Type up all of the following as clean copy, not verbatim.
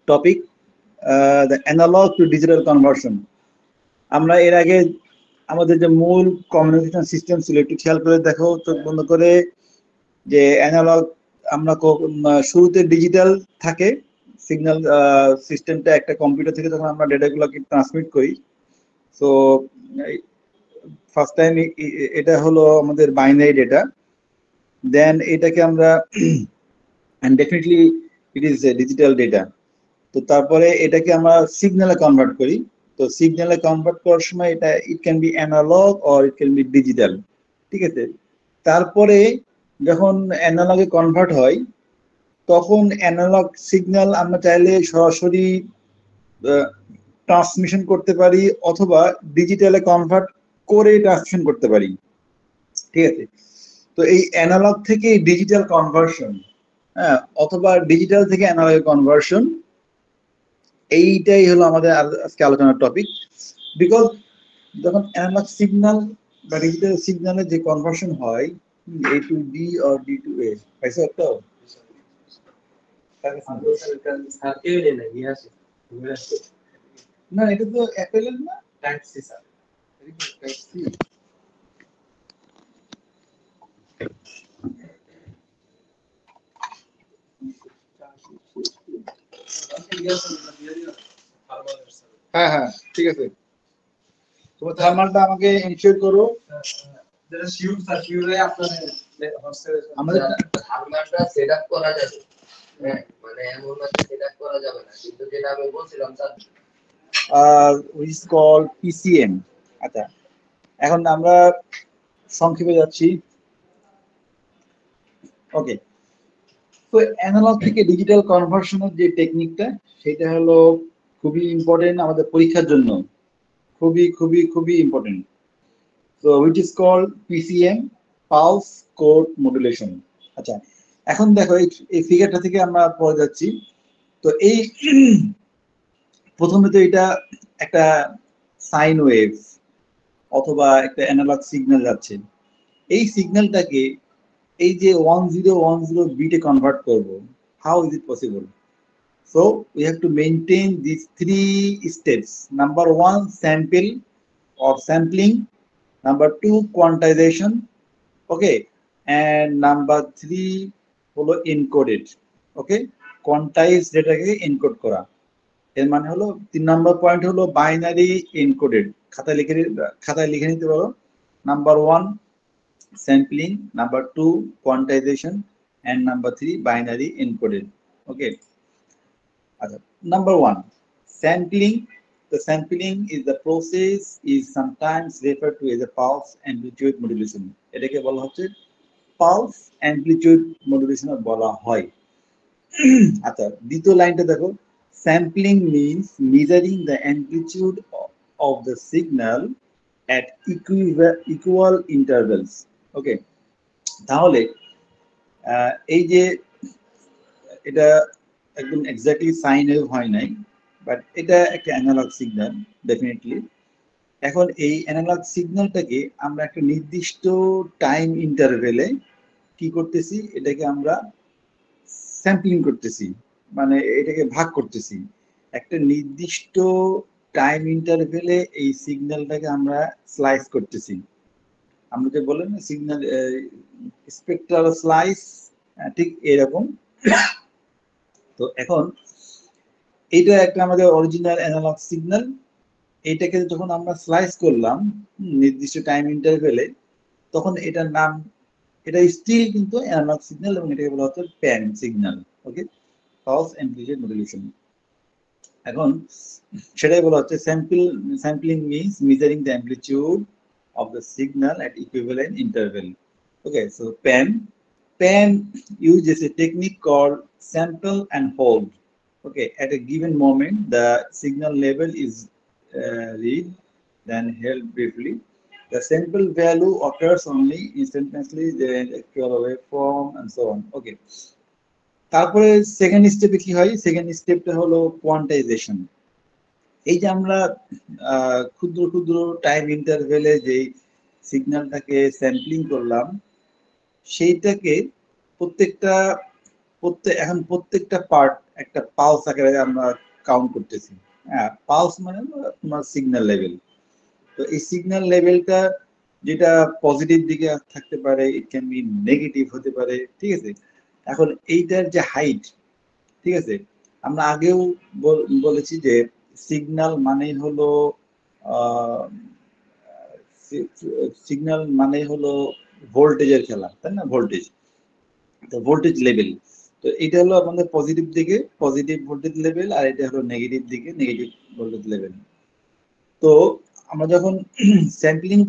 Topic, the analog to digital conversion. আমরা এর আগে আমাদের যে মূল কমিউনিকেশন সিস্টেম ছিল, একটু খেয়াল করে দেখো, চোখ বন্ধ করে, যে অ্যানালগ আমরা শুরুতে ডিজিটাল থাকে, সিগন্যাল সিস্টেমটা একটা কম্পিউটার থেকে যখন আমরা ডেটাগুলোকে ট্রান্সমিট করি। সো ফার্স্ট টাইম এটা হলো আমাদের বাইনারি ডেটা, দেন এটাকে আমরা and definitely it is a digital data. তো তারপরে এটাকে আমরা সিগন্যালে কনভার্ট করি। তো সিগন্যালে কনভার্ট করার সময় এটা it can be analog or it can be digital, ঠিক আছে। তারপরে যখন অ্যানালগে কনভার্ট হয় তখন অ্যানালগ সিগন্যাল আমরা চাইলে সরাসরি ট্রান্সমিশন করতে পারি অথবা ডিজিটালে কনভার্ট করে ট্রান্সমিশন করতে পারি, ঠিক আছে। তো এই অ্যানালগ থেকে ডিজিটাল কনভার্সন, হ্যাঁ, অথবা ডিজিটাল থেকে অ্যানালগ কনভার্সন, এইটাই হলো আমাদের আজকে আলোচনার টপিক। বিকজ যখন অ্যানালগ সিগন্যাল বা ডিজিটাল সিগন্যালের যে কনভার্সন হয় A to D or D to A, পাইছো একটা? না, এটা তো অ্যাপেলের না, type C sir. Type C হ্যাঁ হ্যাঁ, ঠিক আছে। তোমার থার্মালটা আমাকে ইনশিওর করো। যেটা শিউর স্যার, শিউরে আপনাদের আমাদের থার্মালটা সেটআপ করা যাবে, হ্যাঁ, মানে এমন ভাবে সেটআপ করা যাবে না, কিন্তু যেটা আমি বলছিলাম sir which is called PCM। আচ্ছা, এখন আমরা সংক্ষেপে যাচ্ছি। ওকে, তো অ্যানালগ থেকে ডিজিটাল কনভার্সনের যে টেকনিকটা, সেটা হলো খুবই ইম্পর্টেন্ট আমাদের পরীক্ষার জন্য, খুবই খুবই খুবই ইম্পর্টেন্ট। তো which is called PCM, pulse code modulation. আচ্ছা, এখন দেখো এই ফিগারটা থেকে আমরা পড়ে যাচ্ছি। তো এই প্রথমে তো এটা একটা সাইন ওয়েভ অথবা একটা অ্যানালগ সিগন্যাল যাচ্ছে। এই সিগন্যালটাকে এই যে 1010 বিটে কনভার্ট করব, how is it possible? So we have to maintain this 3 steps. Number 1 sample or sampling, number 2 quantization, okay, and number 3 হলো encoded, okay, quantize যেটাকে এনকোড করা। এর মানে হলো 3 নম্বর পয়েন্ট হলো বাইনারি এনকোডেড। খাতায় লিখে নিতে পারো। Number 1 sampling, number 2 quantization, and number 3 binary encoded, okay. আচ্ছা, number 1 sampling. The sampling is the process is sometimes referred to as a pulse amplitude modulation. এটাকে বলা হচ্ছে pulse amplitude modulation বলা হয়। আচ্ছা, দ্বিতীয় লাইনটা দেখো, sampling means measuring the amplitude of the signal at equal intervals, okay. তাহলে এই যে এটা একদম এক্স্যাক্টলি সাইন ওয়েভ হয় নাই, বাট এটা একটা অ্যানালগ সিগন্যাল ডেফিনেটলি। এখন এই অ্যানালগ সিগন্যালটাকে আমরা একটা নির্দিষ্ট টাইম ইন্টারভেলে কি করতেছি, এটাকে আমরা স্যাম্পলিং করতেছি, মানে এটাকে ভাগ করতেছি। একটা নির্দিষ্ট টাইম ইন্টারভেলে এই সিগন্যালটাকে আমরা স্লাইস করতেছি। আমরা যে বলেন সিগন্যাল স্পেকট্রাল স্লাইস, ঠিক এরকম। তো এখন এটা একটা আমাদের অরিজিনাল অ্যানালগ সিগন্যাল। এইটাকে যখন আমরা স্লাইস করলাম নির্দিষ্ট টাইম ইন্টারভেলে, তখন এটার নাম, এটা স্টিল কিন্তু অ্যানালগ সিগন্যাল, এবং এটাকে বলা হচ্ছে প্যান সিগন্যাল, ওকে, পালস অ্যামপ্লিটিউড মডুলেশন। এখন সেটাই বলা হচ্ছে sampling means measuring the amplitude of the signal at equivalent interval, okay. So pan uses a technique called sample and hold, okay. At a given moment the signal level is read, then held briefly. The sample value occurs only instantaneously, then actual waveform and so on, okay. তারপরে second স্টেপে কি হয়? Second স্টেপটা হলো quantisation. এই যে আমরা ক্ষুদ্র ক্ষুদ্র টাইম ইন্টারভেলে যে সিগন্যালটাকে স্যাম্পলিং করলাম, সেইটাকে প্রত্যেকটা পার্ট একটা পালস আকারে আমরা কাউন্ট করতেছি। হ্যাঁ, পালস মানে তোমার সিগন্যাল লেভেল। তো এই সিগন্যাল লেভেলটা যেটা পজিটিভ দিকে থাকতে পারে, ইট ক্যান বি নেগেটিভ হতে পারে, ঠিক আছে। এখন এইটার যে হাইট, ঠিক আছে, আমরা আগেও বলেছি যে সিগন্যাল মানেই হলো সিগন্যাল মানে হলো ভোল্টেজের খেলা, তাই না, ভোল্টেজ। তো ভোল্টেজ লেভেল, তো এটা হলো আমাদের পজিটিভ দিকে পজিটিভ ভোল্টেজ লেভেল, আর এটা হলো নেগেটিভ দিকে নেগেটিভ ভোল্টেজ লেভেল। তো আমরা যখন স্যাম্পলিং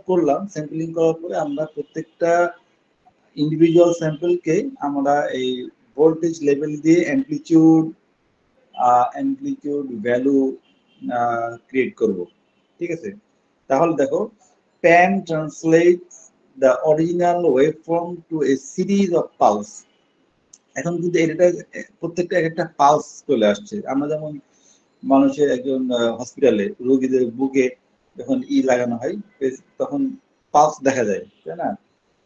করলাম, স্যাম্পলিং করার পরে আমরা প্রত্যেকটা ইন্ডিভিজুয়াল স্যাম্পলকে আমরা এই ভোল্টেজ লেভেল দিয়ে অ্যামপ্লিটিউড ভ্যালু ক্রিয়েট করব, ঠিক আছে। তাহলে দেখো, PAM translates the original waveform to a series of pulse. এখন কিন্তু এটা প্রত্যেকটা একটা পালস চলে আসছে। আমরা যেমন মানুষের একজন হসপিটালে রোগীদের বুকে যখন লাগানো হয় তখন পালস দেখা যায়, তাই না।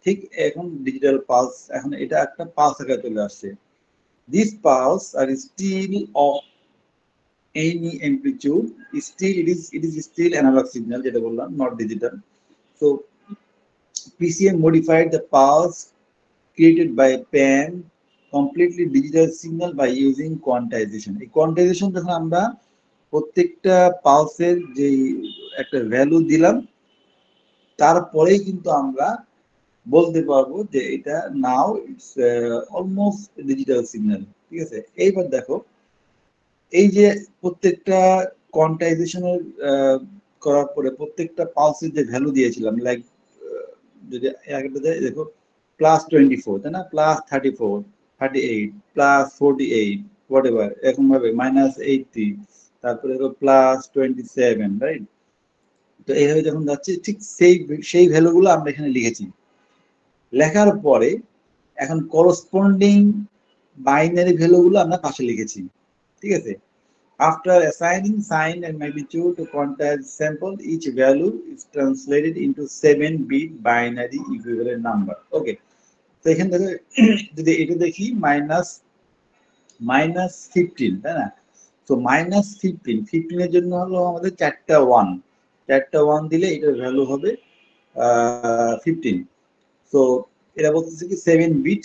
ঠিক এখন ডিজিটাল পালস, এখন এটা একটা পালস আকারে চলে আসছে। This pulse are still of any amplitude, still it is still analog signal, যেটা বললাম, not digital. So PCM modified the pulse created by PAN completely digital signal by using quantization. এই quantization যখন আমরা প্রত্যেকটা পালসের যে একটা ভ্যালু দিলাম, তারপরেই কিন্তু আমরা বলতে পারবো যে এটা now it's almost digital signal, ঠিক আছে। এইবার দেখো, এই যে প্রত্যেকটা কোয়ান্টাইজেশনের করার পরে প্রত্যেকটা পালসের যে ভ্যালু দিয়েছিলাম, লাইক যদি একটা দেখো +24, তাই না, +34, 38, +48, হোয়াট এভার, এরকম ভাবে -80, তারপরে হলো +27, রাইট। তো এইভাবে যখন যাচ্ছে, ঠিক সেই ভ্যালুগুলো আমরা এখানে লিখেছি। লেখার পরে এখন করসপন্ডিং বাইনারি ভ্যালুগুলো আমরা পাশে লিখেছি, ঠিক আছে। After assigning sign and magnitude to quantized sample, each value is translated into 7-bit binary equivalent number. Okay. তো এখান থেকে যদি এটা দেখি -15, তাই না। তো -15 এর জন্য হলো আমাদের 4টা 1 দিলে এটার ভ্যালু হবে 15। তো এটা বলতেছে কি 7 বিট,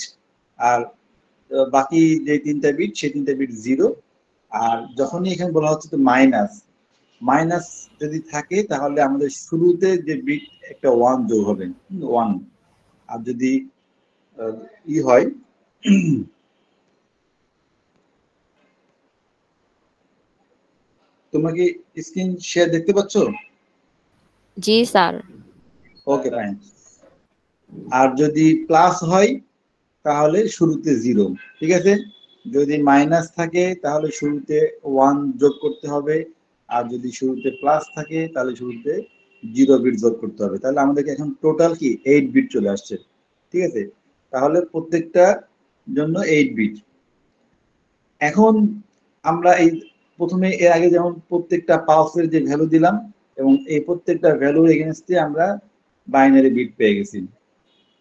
আর বাকি যে 3টা বিট, সেই 3টা বিট 0। আর যখনই এখানে বলা হচ্ছে তো মাইনাস যদি থাকে, তাহলে আমাদের শুরুতে যে বিট একটা 1 যোগ হবে, 1। আর যদি হয়, তোমরা কি স্ক্রিন শেয়ার দেখতে পাচ্ছ? জি স্যার। ওকে, ফাইন। আর যদি প্লাস হয় তাহলে শুরুতে 0, ঠিক আছে। যদি মাইনাস থাকে তাহলে শুরুতে 1 যোগ করতে হবে, আর যদি শুরুতে প্লাস থাকে তাহলে শুরুতে 0 বিট যোগ করতে হবে। তাহলে আমাদেরকে এখন টোটাল কি 8 বিট চলে আসছে, ঠিক আছে। তাহলে প্রত্যেকটা জন্য 8 বিট। এখন আমরা এই প্রথমে এর আগে যেমন প্রত্যেকটা পালসের যে ভ্যালু দিলাম, এবং এই প্রত্যেকটা ভ্যালুর এগেইনস্টে আমরা বাইনারি বিট পেয়ে গেছি।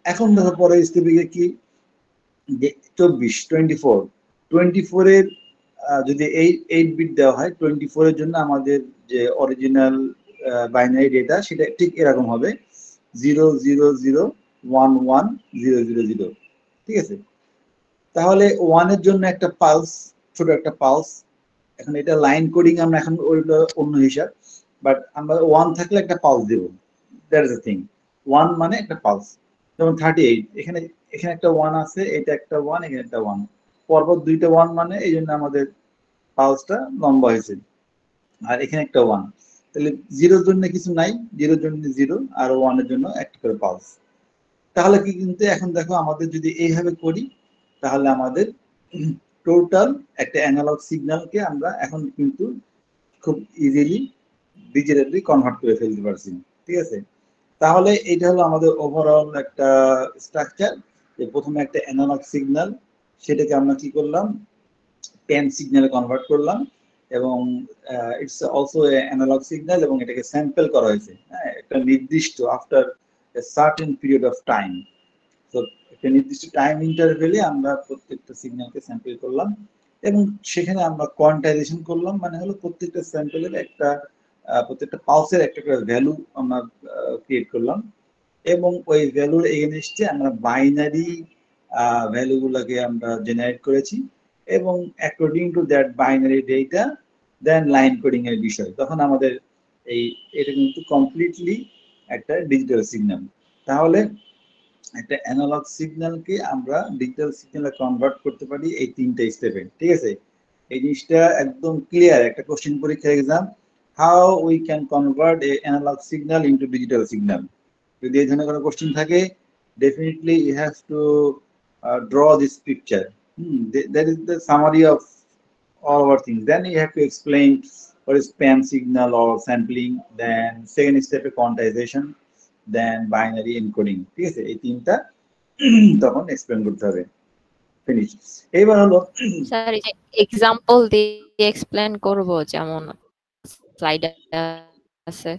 এখন দেখো পরের স্টেপে কি, যে 24 এর যদি 8 বিট দেওয়া হয়, 24 এর জন্য আমাদের যে অরিজিনাল বাইনারি ডেটা সেটা ঠিক এরকম হবে 000110000, ঠিক আছে। তাহলে 1 এর জন্য একটা পালস, ছোট একটা পালস। এখন এটা লাইন কোডিং, আমরা এখন ওইটা অন্য হিসাব, বাট আমরা 1 থাকলে একটা পালস দেব, দ্যাট ইজ দ্য থিং। 1 মানে একটা পালস। যেমন 38, এখানে একটা 1 আছে, এটা একটা 1, এখানে একটা 1, পরপর 2টা 1, মানে এই জন্য আমাদের পালসটা লম্বা হয়েছে। আর এখানে একটা 1, তাহলে 0-র জন্য কিছু নাই, 0-র জন্য 0, আর 1-এর জন্য একটা করে পালস। তাহলে কি, কিন্তু এখন দেখো আমাদের যদি এইভাবে করি, তাহলে আমাদের টোটাল একটা অ্যানালগ সিগন্যালকে আমরা এখন কিন্তু খুব ইজিলি ডিজিটালি কনভার্ট করে ফেলতে পারছি, ঠিক আছে। তাহলে এটা হলো আমাদের ওভারঅল একটা স্ট্রাকচার, যে প্রথমে একটা অ্যানালগ সিগন্যাল, সেটাকে আমরা কি করলাম, পেন সিগন্যালে কনভার্ট করলাম, এবং ইটস অলসো অ্যানালগ সিগন্যাল, এবং এটাকে স্যাম্পল করা হয়েছে, হ্যাঁ, একটা নির্দিষ্ট after a certain period of time. তো একটা নির্দিষ্ট টাইম ইন্টারভেলে আমরা প্রত্যেকটা সিগন্যালকে স্যাম্পল করলাম, এবং সেখানে আমরা কোয়ান্টাইজেশন করলাম, মানে হলো প্রত্যেকটা স্যাম্পলের একটা প্রত্যেকটা পালসের একটা করে ভ্যালু আমরা ক্রিয়েট করলাম, এবং ওই ভ্যালুর এগেনস্টে আমরা বাইনারি ভ্যালুগুলোকে আমরা জেনারেট করেছি, এবং according to that binary data then line coding এর বিষয়, তখন আমাদের এটা কিন্তু কমপ্লিটলি একটা ডিজিটাল সিগন্যাল। তাহলে একটা অ্যানালগ সিগন্যালকে আমরা ডিজিটাল সিগন্যালে কনভার্ট করতে পারি এই তিনটা স্টেপে, ঠিক আছে? এই জিনিসটা একদম ক্লিয়ার একটা কোশ্চেন পরীক্ষার exam, how we can convert a analog signal into digital signal. যদি এই ধরনের কোনো কোশ্চেন থাকে, definitely you have to draw this picture. That is the summary of all our things. Then you have to explain what is span signal or sampling, then second step quantization, then binary encoding. ঠিক আছে, এই তিনটা তখন explain করতে হবে। Finish. এইবার হলো sir এই যে এক্সাম্পল দিয়ে এক্সপ্লেন করব, যেমন স্লাইডে আছে।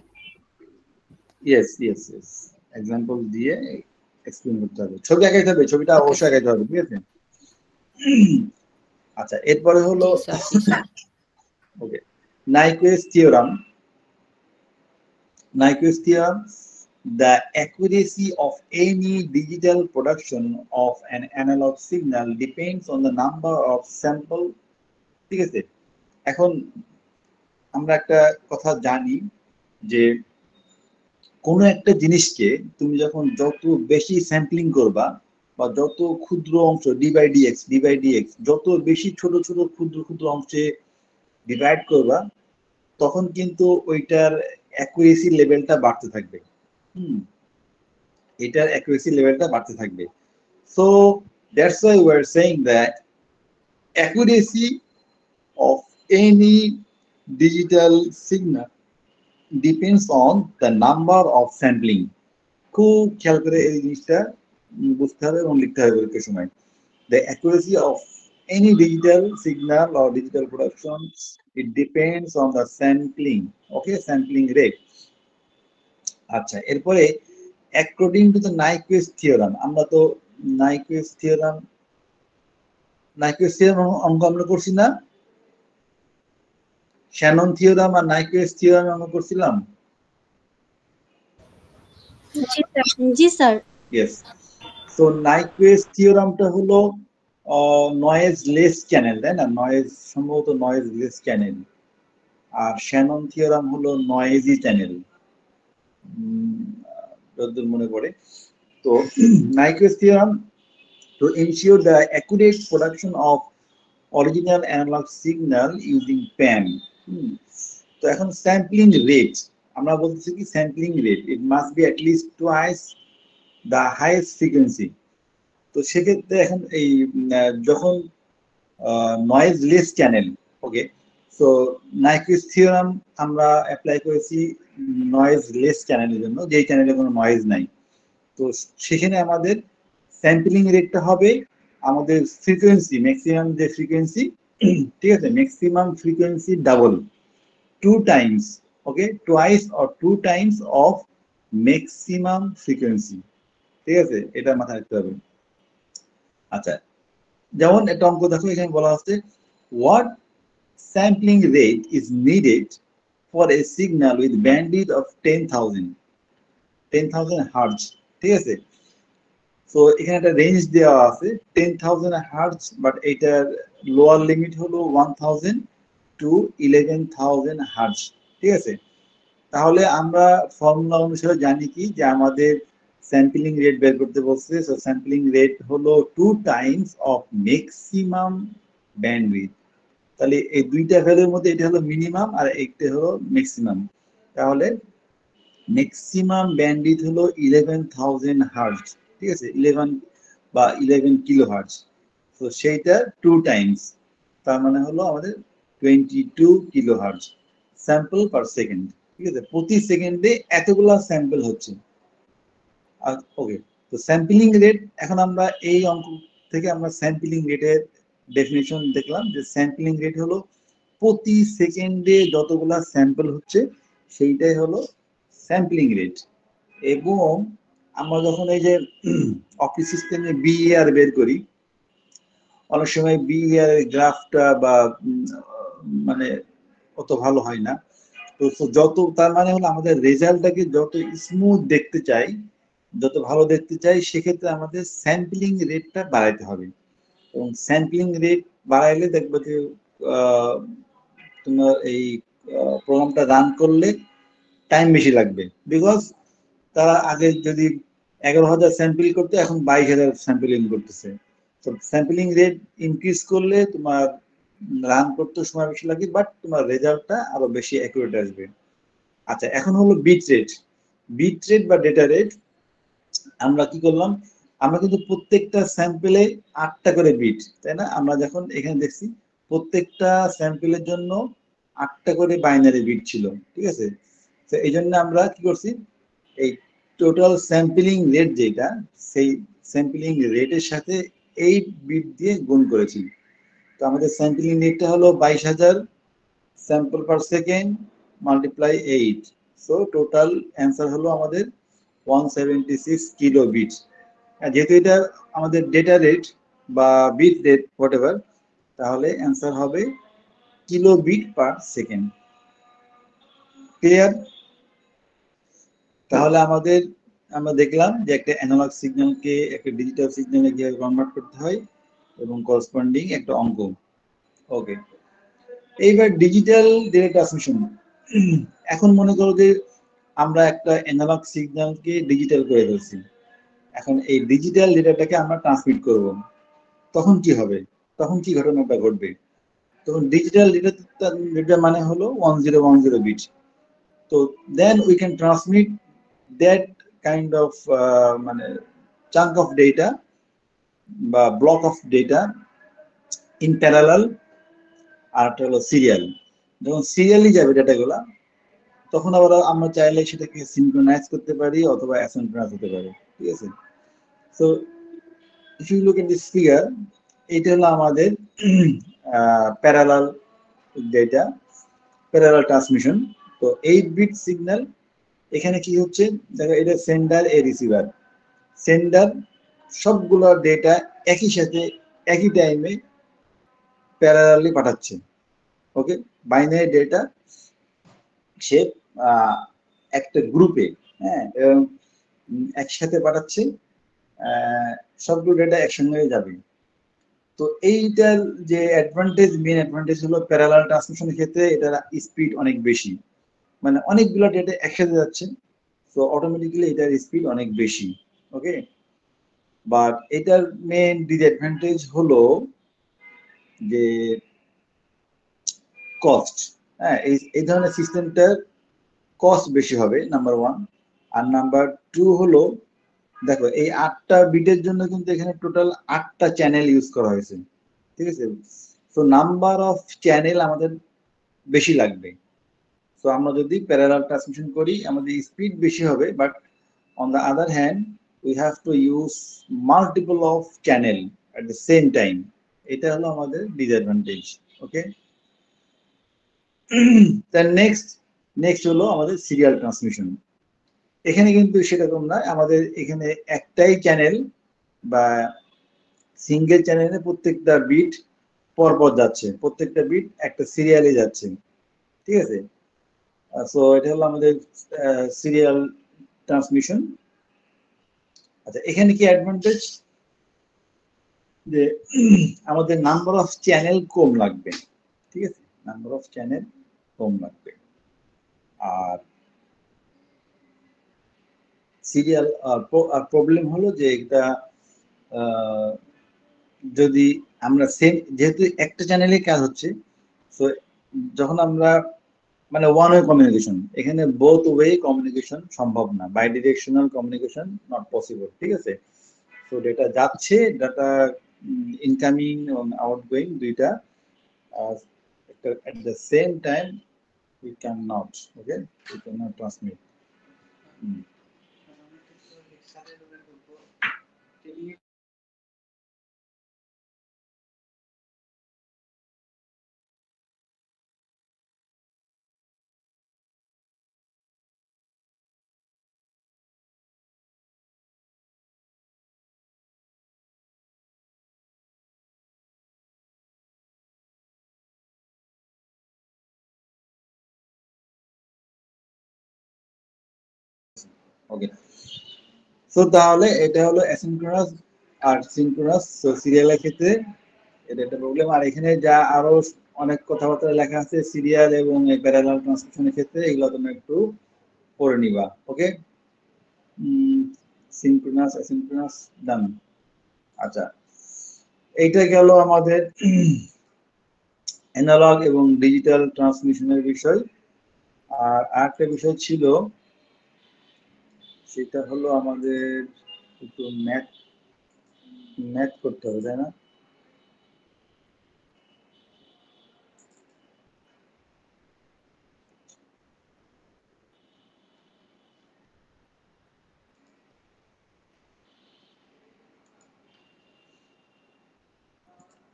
ইয়েস ইয়েস ইয়েস, এক্সাম্পল দিয়ে এক্সপ্লেন করতে হবে। ছবি আঁকাইতে হবে, ছবিটা ওকে অবশ্যই আঁকাইতে হবে, ঠিক আছে? আচ্ছা, এরপরে হলো জি sir, G sir. Okay, Nyquist theorem. Nyquist theorem, the accuracy of any digital production of an analog signal depends on the number of sample. ঠিক আছে, এখন আমরা একটা কথা জানি যে কোনো একটা জিনিসকে তুমি যখন যত বেশি স্যাম্পলিং করবা, বা যত ক্ষুদ্র অংশ ডি বাই ডি এক্স যত বেশি ছোট ছোট ক্ষুদ্র ক্ষুদ্র অংশে ডিভাইড করবা, তখন কিন্তু ওইটার অ্যাকুরেসি লেভেলটা বাড়তে থাকবে। এটার অ্যাকুরেসি লেভেলটা বাড়তে থাকবে। So that's why we are saying that accuracy of any digital signal depends on the number of sampling. খুব খেয়াল করে এই জিনিসটা বুঝতে হবে এবং লিখতে হবে পরীক্ষার সময়। The accuracy of any digital signal or digital production, it depends on the sampling, okay, sampling rate. আচ্ছা, এরপরে according to the Nyquist theorem, আমরা তো Nyquist theorem অঙ্ক আমরা করছি না? শ্যানন থিওরাম আর Nyquist theorem আমরা করছিলাম। জি স্যার। Yes. So Nyquist theoremটা হলো নয়েজ লেস চ্যানেল, তাই না? নয়েজ, সম্ভবত নয়েজ লেস চ্যানেল। আর শ্যানন থিওরাম হলো নয়েজি চ্যানেল, যতদূর মনে পড়ে। তো Nyquist theorem, to ensure the accurate production of original analog signal using PAM. তো এখন স্যাম্পলিং রেট, আমরা বলতেছি কি sampling rate it must be at least twice the highest frequency. তো সেক্ষেত্রে এখন এই যখন নয়েজ লেস চ্যানেল, ওকে, সো Nyquist theorem আমরা অ্যাপ্লাই করেছি নয়েজ লেস চ্যানেলের জন্য, যেই চ্যানেলে কোনো নয়েজ নাই। তো সেখানে আমাদের স্যাম্পলিং রেটটা হবে আমাদের ফ্রিকোয়েন্সি, ম্যাক্সিমাম যে ফ্রিকোয়েন্সি, ঠিক আছে, maximum frequency double, 2 Times, okay, twice or 2 Times of maximum frequency. ঠিক আছে, এটা মাথায় রাখতে হবে। আচ্ছা, যেমন একটা অঙ্ক দেখো, এখানে বলা আছে what sampling rate is needed for a signal with bandwidth of 10,000 hertz, ঠিক আছে? সো এখানে একটা রেঞ্জ দেওয়া আছে 10,000 হার্টজ, বাট এটার লোয়ার লিমিট হলো 1,000 টু 11,000 হার্টজ, ঠিক আছে? তাহলে আমরা ফর্মুলা অনুসারে জানি কি যে আমাদের স্যাম্পলিং রেট বের করতে বলছে। সো স্যাম্পলিং রেট হলো 2 টাইমস অফ ম্যাক্সিমাম ব্যান্ডউইথ। তাহলে এই দুইটা ভ্যালুর মধ্যে এটা হলো মিনিমাম আর একটা হলো ম্যাক্সিমাম। তাহলে ম্যাক্সিমাম ব্যান্ডউইথ হলো 11,000 হার্টজ, ঠিক আছে, 11 বা 11 কিলো হার্টজ। তো সেইটা 2 টাইমস, তার মানে হলো আমাদের 22 kilo hertz sample per second, ঠিক আছে? প্রতি সেকেন্ডে এতগুলা স্যাম্পল হচ্ছে। ওকে, তো স্যাম্পলিং রেট, এখন আমরা এই অঙ্ক থেকে আমরা স্যাম্পলিং রেটের ডেফিনিশন দেখলাম যে স্যাম্পলিং রেট হলো প্রতি সেকেন্ডে যতগুলা স্যাম্পল হচ্ছে সেইটাই হলো স্যাম্পলিং রেট। এবং আমরা যখন এই যে অফিস সিস্টেমে বিএআর বের করি, অনেক সময় বিহেভিয়ার গ্রাফটা বা মানে অত ভালো হয় না। তো যত তার মানে হলো আমাদের রেজাল্টটাকে যত স্মুথ দেখতে চাই, যত ভালো দেখতে চাই, সেক্ষেত্রে আমাদের স্যাম্পলিং রেটটা বাড়াইতে হবে। এবং স্যাম্পলিং রেট বাড়াইলে দেখবে যে তোমার এই প্রোগ্রামটা রান করলে টাইম বেশি লাগবে। বিকজ তারা আগে যদি 11,000 স্যাম্পল করতে, এখন 22,000 স্যাম্পলিং করতেছে। তো স্যাম্পলিং রেট ইনক্রিজ করলে তোমার রান করতে সময় বেশি লাগে, বাট তোমার রেজাল্টটা আরো বেশি অ্যাকুরেট আসবে। আচ্ছা, এখন হলো বিট রেট। বিট রেট বা ডেটা রেট আমরা কি করলাম, আমরা কিন্তু প্রত্যেকটা স্যাম্পলে 8টা করে বিট, তাই না? আমরা যখন এখানে দেখছি প্রত্যেকটা স্যাম্পলের জন্য 8টা করে বাইনারি বিট ছিল, ঠিক আছে? তো এই জন্য আমরা কি করছি, এই টোটাল স্যাম্পলিং রেট যেটা, সেই স্যাম্পলিং রেটের সাথে 8 বিট দিয়ে গুণ করেছি। তো আমাদের স্যাম্পলিং রেটটা হলো 22,000 sample per second multiply 8। So total answer হলো আমাদের 176 কিলো বিট। যেহেতু এটা আমাদের ডেটা রেট বা বিট রেট হোয়াট এভার, তাহলে অ্যান্সার হবে kilobit per second. Clear? তাহলে আমরা দেখলাম যে একটা অ্যানালগ সিগন্যালকে একটা ডিজিটাল সিগন্যালে কিভাবে কনভার্ট করতে হয় এবং করসপন্ডিং একটা অঙ্ক। ওকে, এইবার ডিজিটাল ডেটা ট্রান্সমিশন। এখন মনে করো যে আমরা একটা অ্যানালগ সিগন্যালকে ডিজিটাল করে ফেলছি। এখন এই ডিজিটাল ডেটাটাকে আমরা ট্রান্সমিট করব, তখন কি হবে? তখন কি ঘটনাটা ঘটবে? তখন ডিজিটাল ডেটা মানে হলো 1010 বিট। তো then we can transmit that kind of মানে চাঙ্ক অফ ডেটা বা block of data in parallel, আর একটা হলো সিরিয়াল। যখন সিরিয়ালি যাবে ডেটাগুলা, তখন আবার আমরা চাইলে সেটাকে সিনক্রোনাইজ করতে পারি অথবা অ্যাসিনক্রোনাইজ হতে পারে, ঠিক আছে? So if you look in this figure, এটা হলো আমাদের প্যারালাল ডেটা, প্যারালাল ট্রান্সমিশন। তো 8 বিট সিগন্যাল, এখানে কি হচ্ছে দেখো, এটা সেন্ডার এ রিসিভার। সেন্ডার সবগুলো ডেটা একই সাথে একই টাইমে প্যারালালি পাঠাচ্ছে। ওকে, বাইনারি ডেটা সে একটা গ্রুপে, হ্যাঁ, এবং একসাথে পাঠাচ্ছে, সবগুলো ডেটা একসঙ্গে যাবে। তো এইটার যে অ্যাডভান্টেজ, মেন অ্যাডভান্টেজ হলো প্যারালাল ট্রান্সমিশনের ক্ষেত্রে এটার স্পিড অনেক বেশি, মানে অনেকগুলো ডেটা একসাথে যাচ্ছে, তো অটোমেটিক্যালি এটার স্পিড অনেক বেশি। ওকে, বাট এটার মেন ডিসঅ্যাডভান্টেজ হলো যে কস্ট। হ্যাঁ, এই ধরনের সিস্টেমটার কস্ট বেশি হবে, নাম্বার ওয়ান। আর নাম্বার টু হলো, দেখো এই 8টা বিটের জন্য কিন্তু এখানে টোটাল 8টা চ্যানেল ইউজ করা হয়েছে, ঠিক আছে? তো নাম্বার অফ চ্যানেল আমাদের বেশি লাগবে। তো আমরা যদি প্যারালাল ট্রান্সমিশন করি আমাদের স্পিড বেশি হবে, but on the other hand we have to use multiple of channel at the same time. এটা হলো আমাদের ডিসঅ্যাডভান্টেজ। ওকে, দেন নেক্সট হলো আমাদের সিরিয়াল ট্রান্সমিশন। এখানে কিন্তু সেরকম না, আমাদের এখানে একটাই চ্যানেল বা সিঙ্গেল চ্যানেলে প্রত্যেকটা বিট পরপর যাচ্ছে, প্রত্যেকটা বিট একটা সিরিয়ালে যাচ্ছে, ঠিক আছে? সো এটা হলো আমাদের সিরিয়াল ট্রান্সমিশন। আচ্ছা, এখানে কি অ্যাডভান্টেজ, যে আমাদের নাম্বার অফ চ্যানেল কম লাগবে, ঠিক আছে? নাম্বার অফ চ্যানেল কম লাগবে। আর সিরিয়াল প্রবলেম হলো যে এটা যদি আমরা সেম, যেহেতু একটা চ্যানেলে কাজ হচ্ছে, তো যখন আমরা মানে ওয়ান ওয়ে কমিউনিকেশন, এখানে বোথ ওয়ে কমিউনিকেশন সম্ভব না, bidirectional communication not possible, ঠিক আছে? তো ডেটা যাচ্ছে, ডাটা ইনকামিং এবং আউটগোয়িং দুইটা at the same time we cannot, okay, we cannot transmit. Okay, so তাহলে এটা হলো অ্যাসিনক্রোনাস আর সিনক্রোনাস। সো সিরিয়ালের ক্ষেত্রে এটা একটা প্রবলেম। আর এখানে যা আরো অনেক কথাবার্তা লেখা আছে সিরিয়াল এবং প্যারালাল ট্রান্সমিশনের ক্ষেত্রে, এগুলো তুমি একটু পড়ে নিবা। ওকে, সিনক্রোনাস অ্যাসিনক্রোনাস ডান। আচ্ছা, এইটা গেল আমাদের অ্যানালগ এবং ডিজিটাল ট্রান্সমিশনের বিষয়। আর আরেকটা বিষয় ছিল, সেটা হলো আমাদের একটু ম্যাথ করতে হবে, তাই না?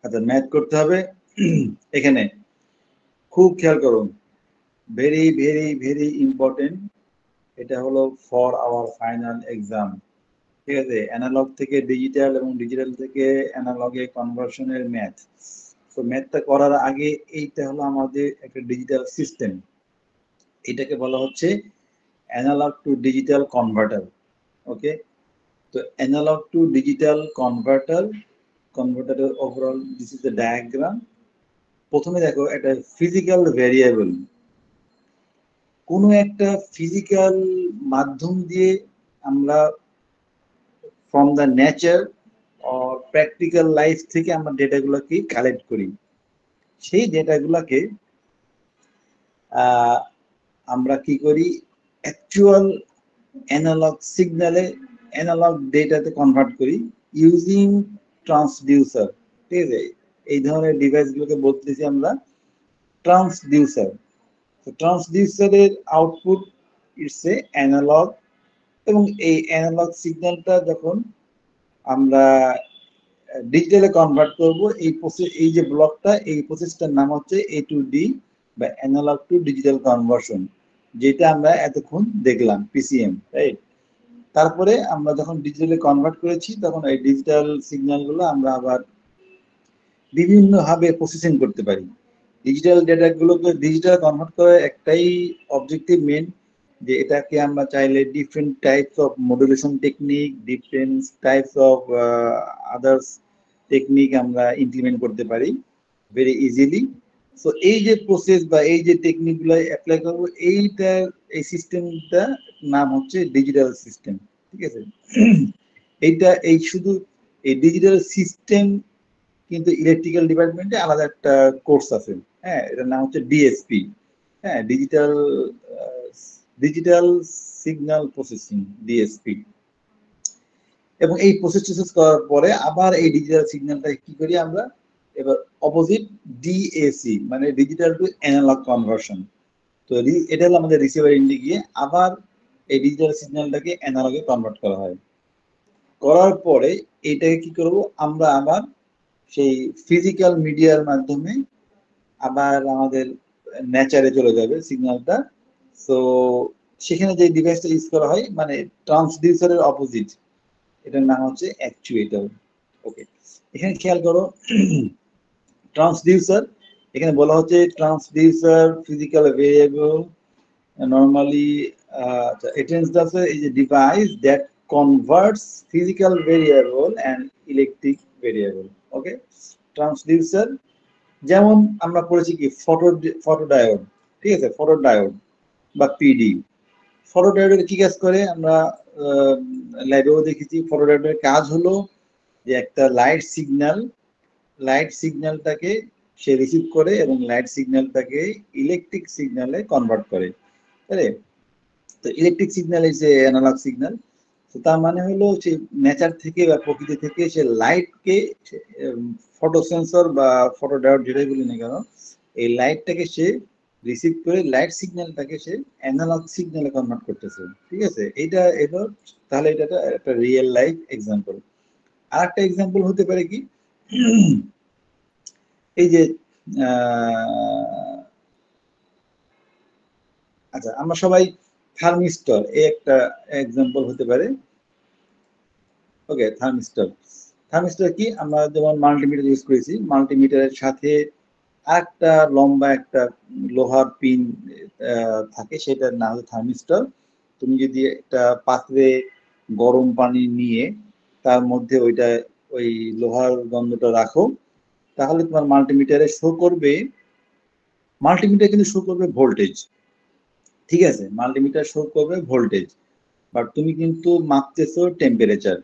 আচ্ছা, ম্যাথ করতে হবে। এখানে খুব খেয়াল করুন, ভেরি ভেরি ভেরি ইম্পর্টেন্ট। এটা হলো ফর আওয়ার ফাইনাল এক্সাম, ঠিক আছে? অ্যানালগ থেকে ডিজিটাল এবং ডিজিটাল থেকে অ্যানালগে কনভার্সনের ম্যাথ। তো ম্যাথটা করার আগে এইটা হলো আমাদের একটা ডিজিটাল সিস্টেম, এটাকে বলা হচ্ছে analog to digital converter. Okay, তো অ্যানালগ টু ডিজিটাল কনভার্টারের overall this is the diagram. প্রথমে দেখো, একটা ফিজিক্যাল ভেরিয়েবল, কোনো একটা ফিজিক্যাল মাধ্যম দিয়ে আমরা from the nature or practical life থেকে আমরা ডেটাগুলোকে কালেক্ট করি। সেই ডেটাগুলোকে আমরা কি করি, অ্যাকচুয়াল অ্যানালগ সিগন্যালে, অ্যানালগ ডেটাতে কনভার্ট করি ইউজিং ট্রান্সডিউসার। ঠিক আছে, এই ধরনের ডিভাইসগুলোকে বলতেছি আমরা ট্রান্সডিউসার। ট্রান্সডিউসারের আউটপুট ইটস এ অ্যানালগ, এবং এই অ্যানালগ সিগন্যালটা যখন আমরা ডিজিটালে কনভার্ট করব, এই প্রসেস, এই যে ব্লকটা, এই প্রসেসটার নাম হচ্ছে A to D বা অ্যানালগ টু ডিজিটাল কনভার্সন, যেটা আমরা এতক্ষণ দেখলাম, PCM, রাইট? তারপরে আমরা যখন ডিজিটালে কনভার্ট করেছি, তখন এই ডিজিটাল সিগন্যালগুলো আমরা আবার বিভিন্নভাবে প্রসেসিং করতে পারি। ডিজিটাল ডেটাগুলোকে ডিজিটাল কনভার্ট করার একটাই অবজেক্টিভ মেন, যে এটাকে আমরা চাইলে different types of modulation technique, different types of others technique আমরা ইমপ্লিমেন্ট করতে পারি ভেরি ইজিলি। সো এই যে প্রসেস বা এই যে টেকনিকগুলো অ্যাপ্লাই করবো, এই সিস্টেমটা নাম হচ্ছে ডিজিটাল সিস্টেম। ঠিক আছে, এই শুধু এই ডিজিটাল সিস্টেম, কিন্তু ইলেকট্রিক্যাল ডিপার্টমেন্টে আলাদা একটা কোর্স আছে, হ্যাঁ, এটার নাম হচ্ছে DSP, হ্যাঁ, ডিজিটাল সিগন্যাল প্রসেসিং, DSP। এবং এই প্রসেস করার পরে আবার এই ডিজিটাল সিগন্যালটা কি করি আমরা, এবার অপোজিট DAC মানে ডিজিটাল টু অ্যানালগ কনভার্সন। তো এটা হলো আমাদের রিসিভার এন্ডে গিয়ে আবার এই ডিজিটাল সিগন্যালটাকে অ্যানালগে কনভার্ট করা হয়। করার পরে এইটাকে কি করব আমরা, আবার সেই ফিজিক্যাল মিডিয়ার মাধ্যমে আবার আমাদের নেচারে চলে যাবে সিগন্যালটা। সো সেখানে যে ডিভাইসটা ইউজ করা হয়, মানে ট্রান্সডিউসারের অপোজিট, এটার নাম হচ্ছে অ্যাকচুয়েটর। ওকে, এখানে খেয়াল করো, ট্রান্সডিউসার, এখানে বলা হচ্ছে transducer physical variable normally it is just a device that converts physical variable and electric variable. Okay, transducer যেমন আমরা পড়েছি কি ফটোডায়োড, ঠিক আছে, ফটোডায়োড বা PD। ফটোডায়োডের কি কাজ করে আমরা ল্যাবেও দেখেছি। ফটোডায়োডের কাজ হলো যে একটা লাইট সিগন্যালটাকে সে রিসিভ করে এবং লাইট সিগন্যালটাকে ইলেকট্রিক সিগন্যালে কনভার্ট করে, তাই? তো electric signal is a analog signal. তো তার মানে হলো সে নেচার থেকে বা প্রকৃতি থেকে সে লাইটকে, ফটোসেন্সর বা ফটোডায়োড যেটাই বলি না কেন, এই লাইটটাকে সে রিসিভ করে লাইট সিগন্যালটাকে সে অ্যানালগ সিগন্যালে কনভার্ট করতেছে। ঠিক আছে, এইটা এবার তাহলে এটা একটা রিয়েল লাইফ এক্সাম্পল। আর একটা এক্সাম্পল হতে পারে কি, এই যে আচ্ছা, আমরা সবাই থার্মিস্টর, এই একটা এক্সাম্পল হতে পারে। ওকে, থার্মিস্টর কি, আমরা যেমন মাল্টিমিটার ইউজ করেছি, মাল্টিমিটারের সাথে আরেকটা লম্বা একটা লোহার পিন থাকে, সেটার নাম হচ্ছে থার্মিস্টর। তুমি যদি একটা পাত্রে গরম পানি নিয়ে তার মধ্যে ওই লোহার গন্ধটা রাখো, তাহলে তোমার মাল্টিমিটারে শো করবে, মাল্টিমিটার কিন্তু শো করবে ভোল্টেজ, ঠিক আছে, মাল্টিমিটার শো করবে ভোল্টেজ, বাট তুমি কিন্তু মাপতেছো টেম্পারেচার।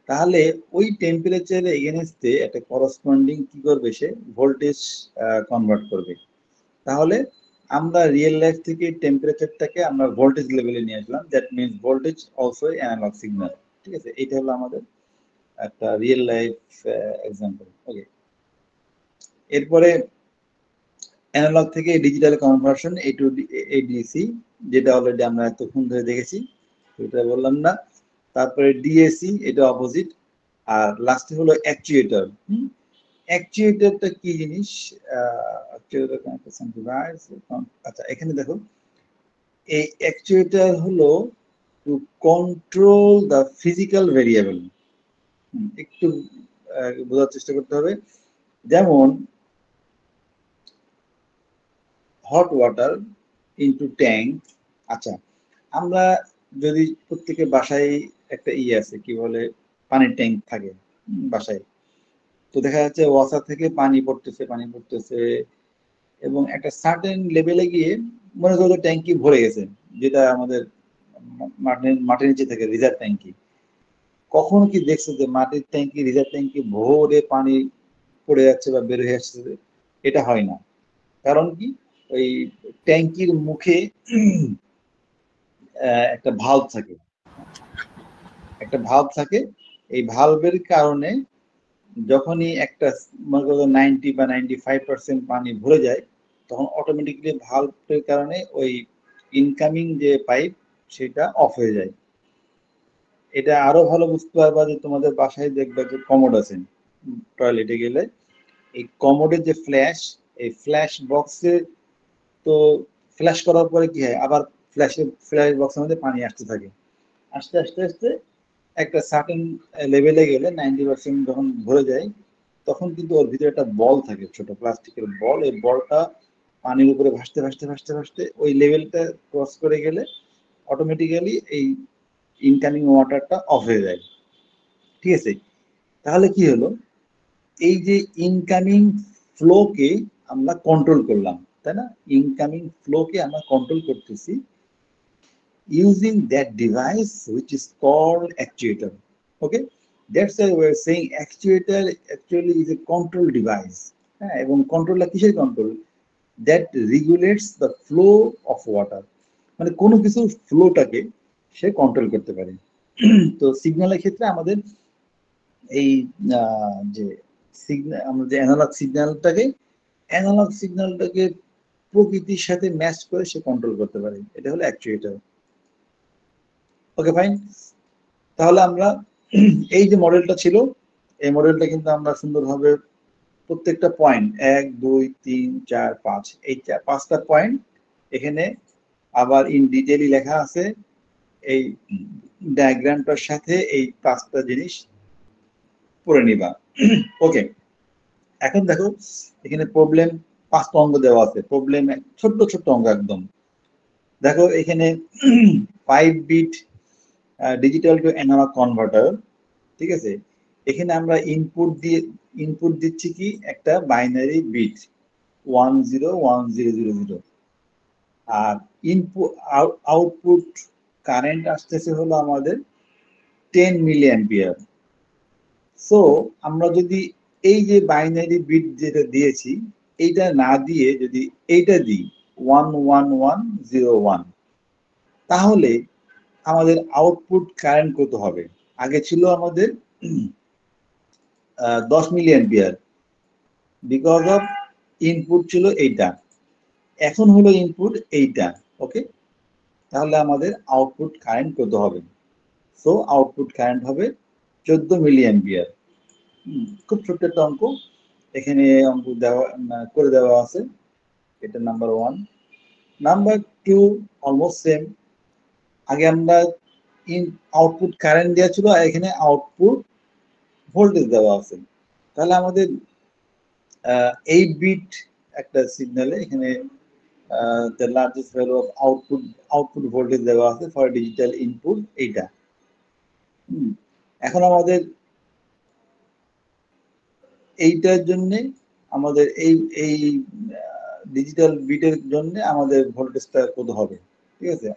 তাহলে ওই টেম্পারেচারে এগেনস্টে একটা করসপন্ডিং কি করবে, সে ভোল্টেজ কনভার্ট করবে। তাহলে আমরা রিয়েল লাইফ থেকে টেম্পারেচারটাকে আমরা ভোল্টেজ লেভেলে নিয়ে আসলাম, that means voltage also analog signal, ঠিক আছে। এটা হলো আমাদের একটা রিয়েল লাইফ এক্সাম্পল। ওকে, এরপরে অ্যানালগ থেকে ডিজিটাল কনভার্সন এডিসি, যেটা অলরেডি আমরা এতক্ষণ ধরে দেখেছি, এটা বললাম না। তারপরে ডিএসি, এটা অপোজিট। আর লাস্টে হলো অ্যাকচুয়েটর। অ্যাকচুয়েটরটা কি জিনিস? আচ্ছা, এখানে দেখো, এই অ্যাকচুয়েটর হলো to control the physical variable. একটু বোঝার চেষ্টা করতে হবে। যেমন হট ওয়াটার ইনটু ট্যাঙ্ক। আচ্ছা, আমরা যদি প্রত্যেকের বাসায় একটা আছে, কি বলে, পানির ট্যাঙ্ক থাকে বাসায়, তো দেখা যাচ্ছে ওয়াসার থেকে পানি পড়তেছে এবং একটা সার্টেন লেভেলে গিয়ে মনে করো ট্যাঙ্কি ভরে গেছে, যেটা আমাদের মাটির নিচে থেকে রিজার্ভ ট্যাঙ্কি। কখনো কি দেখছো যে মাটির ট্যাঙ্কি, রিজার্ভ ট্যাঙ্কি ভরে পানি পড়ে যাচ্ছে বা বের হয়ে আসছে? এটা হয় না। কারণ কি? ওই ট্যাঙ্কির মুখে একটা ভালভ থাকে। এই ভালভের কারণে যখনই একটা মনে করো 90 বা 95% পানি ভরে যায়, তখন অটোমেটিকলি ভালভের কারণে ওই ইনকামিং যে পাইপ সেটা অফ হয়ে যায়। এটা আরো ভালো বুঝতে পারবা যে তোমাদের বাসায় দেখবে যে কমোড আছে, টয়লেটে গেলে এই কমোডের যে ফ্ল্যাশ, এই ফ্ল্যাশ বক্সে, তো ফ্ল্যাশ করার পরে কি হয়, আবার ফ্ল্যাশ বক্সের মধ্যে পানি আসতে থাকে, আস্তে আস্তে আস্তে একটা সার্টেন লেভেলে গেলে 90% যখন ভরে যায়, তখন কিন্তু ওর ভিতরে একটা বল থাকে, ছোট প্লাস্টিকের বল। এই বলটা পানির উপরে ভাসতে ভাসতে ভাসতে ভাসতে ওই লেভেলটা ক্রস করে গেলে অটোমেটিক্যালি এই ইনকামিং ওয়াটারটা অফ হয়ে যায়, ঠিক আছে। তাহলে কি হলো, এই যে ইনকামিং ফ্লোকে আমরা কন্ট্রোল করলাম, তাই না? ইনকামিং ফ্লোকে আমরা কন্ট্রোল করতেছি using that device which is called actuator. Okay, that's why we're saying actuator actually is a control device. এবং কন্ট্রোলটা কিসের control? That regulates the flow of water, মানে কোনো কিছুর ফ্লোটাকে সে কন্ট্রোল করতে পারে। তো সিগন্যালের ক্ষেত্রে আমাদের এই যে সিগন্যাল, আমরা যে অ্যানালগ সিগন্যালটাকে প্রকৃতির সাথে ম্যাচ করে সে কন্ট্রোল করতে পারে, এটা হলো অ্যাকচুয়েটর। ওকে, ফাইন। তাহলে আমরা এই যে মডেলটা ছিল, এই মডেলটা কিন্তু আমরা সুন্দরভাবে প্রত্যেকটা পয়েন্ট 1 2 3 4 5, এই 5টা পয়েন্ট এখানে আবার ইন ডিটেইলি লেখা আছে। এই ডায়াগ্রামটার সাথে এই 5টা জিনিস পড়ে নিবা। ওকে, এখন দেখো এখানে প্রবলেম 5টা অঙ্ক দেওয়া আছে। প্রবলেম ছোট্ট ছোট্ট অঙ্ক একদম। দেখো এখানে 5 bit digital to analog converter, ঠিক আছে। এখানে আমরা ইনপুট দিচ্ছি কি, একটা বাইনারি বিট 101000, আর ইনপুট আউটপুট কারেন্ট আসতেছে হলো আমাদের 10 মিলি অ্যাম্পিয়ার। সো আমরা যদি এই যে বাইনারি বিট যেটা দিয়েছি, এইটা না দিয়ে যদি এইটা দিই 11101, তাহলে আমাদের আউটপুট কারেন্ট কত হবে? আগে ছিল আমাদের 10 milli ampere, because of input ছিল এইটা, এখন হলো ইনপুট এইটা। ওকে, তাহলে আমাদের আউটপুট কারেন্ট কত হবে? সো আউটপুট কারেন্ট হবে 14 মিলি অ্যাম্পিয়ার। খুব ছোট্ট একটা অঙ্ক, এখানে অঙ্ক করে দেওয়া আছে। এটা নাম্বার 1। Number 2 almost same. আগে আমরা আউটপুট কারেন্ট দেওয়া ছিল, আর এখানে আউটপুট ভোল্টেজ দেওয়া আছে। তাহলে আমাদের 8 বিট একটা সিগন্যালে এখানে the largest value of output voltage দেওয়া আছে for digital input এইটা। এখন আমাদের এইটার জন্য আমাদের এই ডিজিটাল বিটের জন্য আমাদের ভোল্টেজটা কত হবে, ঠিক আছে?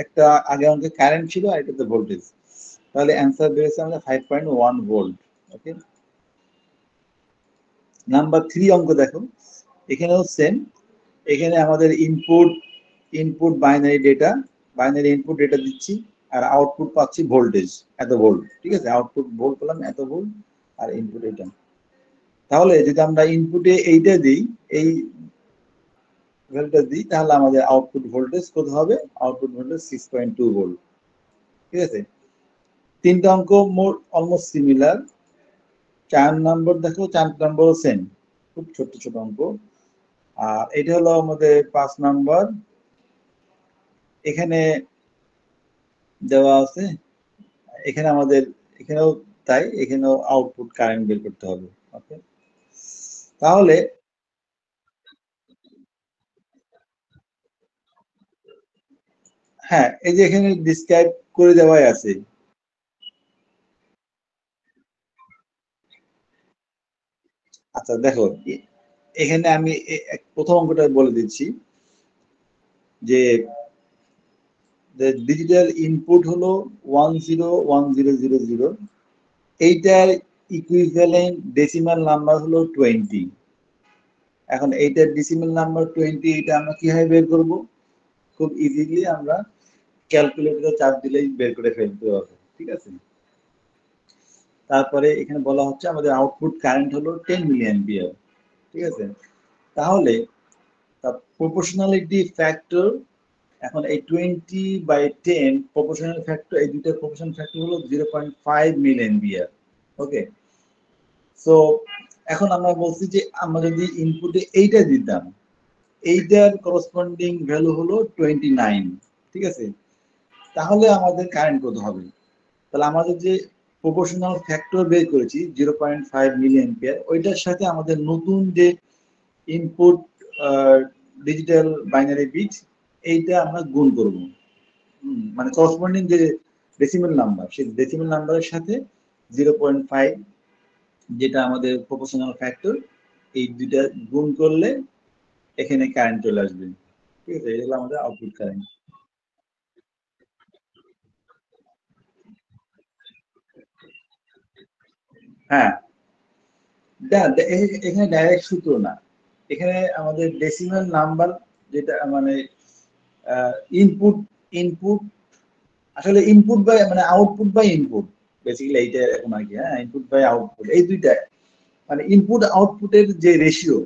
একটা আগে আমাদের কারেন্ট ছিল আর এটাতে ভোল্টেজ, তাহলে অ্যান্সার বেরিয়েছে আমাদের 5.1 ভোল্ট। ওকে, নাম্বার 3 অঙ্ক দেখো, এখানেও সেম। এখানে আমাদের ইনপুট বাইনারি ইনপুট ডেটা দিচ্ছি আর আউটপুট পাচ্ছি ভোল্টেজ এত ভোল্ট, ঠিক আছে? আউটপুট ভোল্ট পেলাম এত ভোল্ট আর ইনপুট এটা। তাহলে যদি আমরা ইনপুটে এইটা দিই, এই ভ্যালুটা দিই, তাহলে আমাদের আউটপুট ভোল্টেজ কত হবে? আউটপুট ভোল্টেজ 6.2 ভোল্ট, ঠিক আছে? তিনটা অঙ্ক মোর অলমোস্ট সিমিলার। 4 নম্বর দেখো, 4 নম্বরও সেম, খুব ছোট ছোট অঙ্ক। আর এটা হলো আমাদের 5 নাম্বার। এখানে দেওয়া আছে, এখানে আমাদের এখানেও তাই, এখানেও আউটপুট কারেন্ট বের করতে হবে। ওকে, তাহলে হ্যাঁ, এই যে এখানে ডিসক্রাইব করে দেওয়াই আছে। আচ্ছা দেখো, এখানে আমি প্রথম অঙ্কটা বলে দিচ্ছি যে ডিজিটাল ইনপুট হলো 101000, এইটার ইকুইভ্যালেন্ট ডেসিমাল নাম্বার হলো 20। এখন এইটার ডেসিমাল নাম্বার 20, এটা আমরা কিভাবে বের করব? খুব ইজিলি আমরা ক্যালকুলেটরে চাপ দিলেই বের করে ফেলতে হবে, ঠিক আছে? তারপরে এখানে বলা হচ্ছে আমাদের আউটপুট কারেন্ট হলো 10 মিলিঅ্যাম্পিয়ার, ঠিক আছে? তাহলে প্রপোর্শনালিটি ফ্যাক্টর, এখন এই 20/10 প্রপোর্শনাল ফ্যাক্টর, এই দুইটা প্রপোর্শনাল ফ্যাক্টর হলো 0.5 মিলিঅ্যাম্পিয়ার। ওকে, সো এখন আমরা বলছি যে আমরা যদি ইনপুটে এইটা দিতাম, এইটার করসপন্ডিং ভ্যালু হলো 29, ঠিক আছে? তাহলে আমাদের কারেন্ট কত হবে? তাহলে আমাদের যে প্রপোর্শনাল ফ্যাক্টর বের করেছি 0.5 মিলিঅ্যাম্পিয়ার, ওইটার সাথে আমাদের নতুন যে ইনপুট ডিজিটাল বাইনারি বিট, এইটা আমরা গুণ করব। মানে করসপন্ডিং যে ডেসিমাল নাম্বার, সেই ডেসিমাল নাম্বারের সাথে 0.5 যেটা আমাদের প্রপোর্শনাল ফ্যাক্টর, এই দুইটা গুণ করলে এখানে কারেন্ট চলে আসবে, ঠিক আছে? এটা হলো আমাদের আউটপুট কারেন্ট। হ্যাঁ, এখানে ডাইরেক্ট সূত্র না, এখানে আমাদের ডেসিমাল নাম্বার যেটা মানে ইনপুট ইনপুট আসলে ইনপুট বাই মানে আউটপুট বাই ইনপুট, বেসিক্যালি এইটা এখন আর কি। হ্যাঁ, ইনপুট বাই আউটপুট, এই দুইটা মানে ইনপুট আউটপুটের যে রেশিও,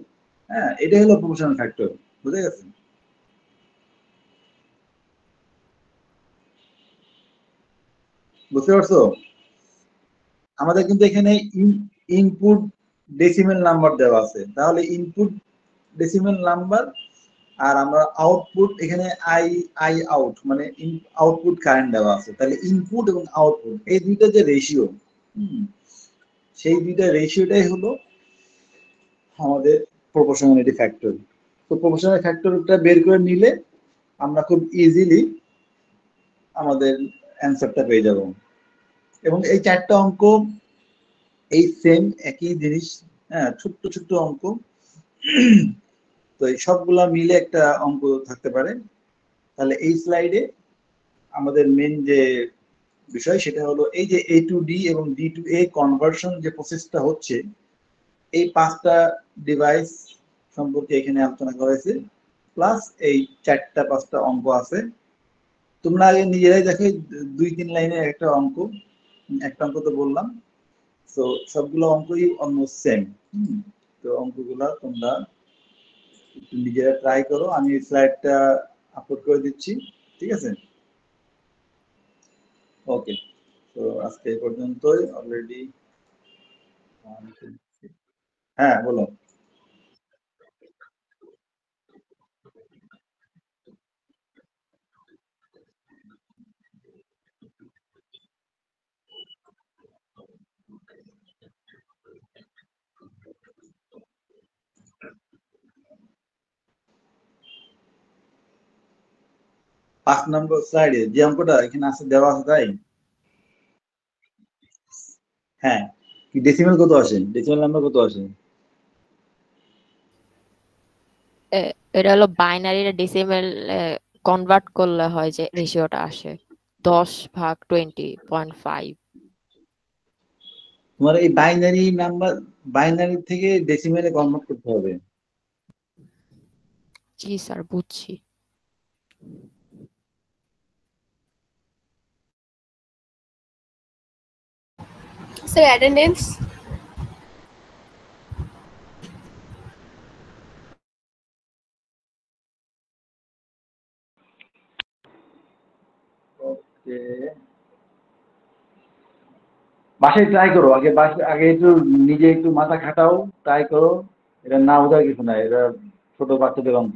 হ্যাঁ, এটা হলো প্রপোর্শনাল ফ্যাক্টর। বুঝে গেছে? বুঝতে পারছো? আমাদের কিন্তু এখানে ইনপুট ডেসিমেল নাম্বার দেওয়া আছে, তাহলে ইনপুট ডেসিমেল নাম্বার আর আমরা আউটপুট এখানে আই আই আউট মানে আউটপুট কারেন্ট দেওয়া আছে, তাহলে ইনপুট এবং আউটপুট এই দুইটা যে রেশিও, সেই দুইটা রেশিওটাই হলো আমাদের প্রপোর্শনালিটি ফ্যাক্টর। তো প্রপোর্শনাল ফ্যাক্টরটা বের করে নিলে আমরা খুব ইজিলি আমাদের অ্যান্সারটা পেয়ে যাব। এবং এই 4টা অঙ্ক এই সেম একই জিনিস, হ্যাঁ, ছোট্ট ছোট্ট অঙ্ক। তো এই সবগুলা মিলে একটা অঙ্ক থাকতে পারে। তাহলে এই স্লাইডে আমাদের মেন যে বিষয় সেটা হলো এই যে A to D এবং D to A কনভার্সন যে প্রসেসটা হচ্ছে, এই 5টা ডিভাইস সম্পর্কে এখানে আলোচনা করা হয়েছে, প্লাস এই 4টা-5টা অঙ্ক আছে। তোমরা আগে নিজেরাই দেখো, 2-3 লাইনের একটা অঙ্ক, একটা অঙ্ক তো বললাম। তো সবগুলো অঙ্কই অলমোস্ট সেম। তো অঙ্কগুলা তোমরা একটু নিজেরা ট্রাই করো, আমি স্লাইডটা আপলোড করে দিচ্ছি, ঠিক আছে? ওকে, তো আজকে এই পর্যন্তই। অলরেডি হ্যাঁ, বলো। 5 নম্বর স্লাইডে যে অঙ্কটা এখানে আছে দেওয়া আছে তাই? হ্যাঁ, কি ডেসিমেল কত আসে? ডেসিমেল নাম্বার কত আসে? এটা হলো বাইনারি ডেসিমেল কনভার্ট করলে হয় যে রেশিওটা আসে 10/20.5। তোমার এই বাইনারি নাম্বার, বাইনারি থেকে ডেসিমেলে কনভার্ট করতে হবে। জি স্যার, বুঝছি। Sir, attendance. ওকে, বাসায় ট্রাই করো, আগে একটু নিজে একটু মাথা খাটাও, ট্রাই করো। এটা না বোঝার কিছু নাই, এটা ছোট বাচ্চাদের অঙ্ক।